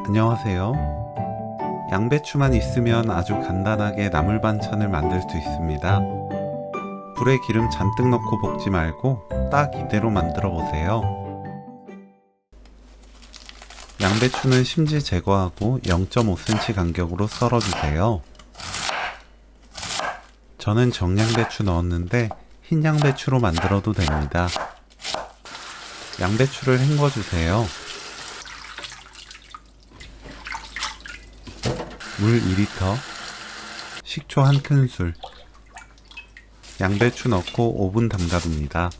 안녕하세요. 양배추만 있으면 아주 간단하게 나물 반찬을 만들 수 있습니다. 불에 기름 잔뜩 넣고 볶지 말고 딱 이대로 만들어 보세요. 양배추는 심지 제거하고 0.5cm 간격으로 썰어주세요. 저는 정양배추 넣었는데 흰 양배추로 만들어도 됩니다. 양배추를 헹궈주세요. 물 2리터, 식초 1큰술, 양배추 넣고 5분 담가둡니다.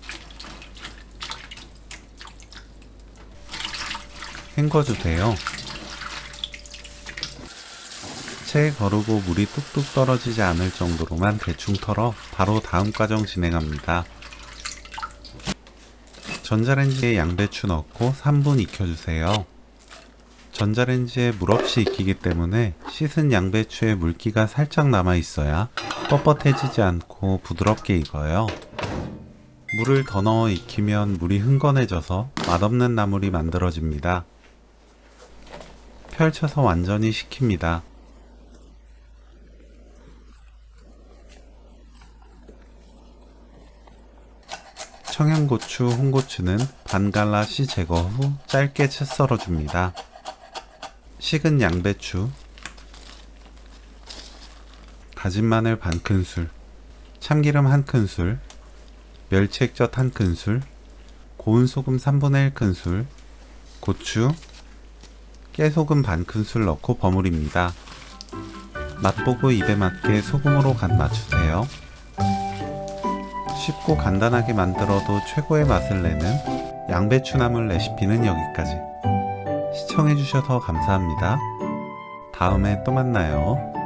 헹궈주세요. 체에 거르고 물이 뚝뚝 떨어지지 않을 정도로만 대충 털어 바로 다음 과정 진행합니다. 전자레인지에 양배추 넣고 3분 익혀주세요. 전자레인지에 물 없이 익히기 때문에 씻은 양배추에 물기가 살짝 남아 있어야 뻣뻣해지지 않고 부드럽게 익어요. 물을 더 넣어 익히면 물이 흥건해져서 맛없는 나물이 만들어집니다. 펼쳐서 완전히 식힙니다. 청양고추, 홍고추는 반 갈라 씨 제거 후 짧게 채 썰어줍니다. 식은 양배추, 다진 마늘 반큰술, 참기름 1큰술, 멸치액젓 1큰술, 고운 소금 3분의 1큰술, 고추, 깨소금 반큰술 넣고 버무립니다. 맛보고 입에 맞게 소금으로 간 맞추세요. 쉽고 간단하게 만들어도 최고의 맛을 내는 양배추나물 레시피는 여기까지. 시청해주셔서 감사합니다. 다음에 또 만나요.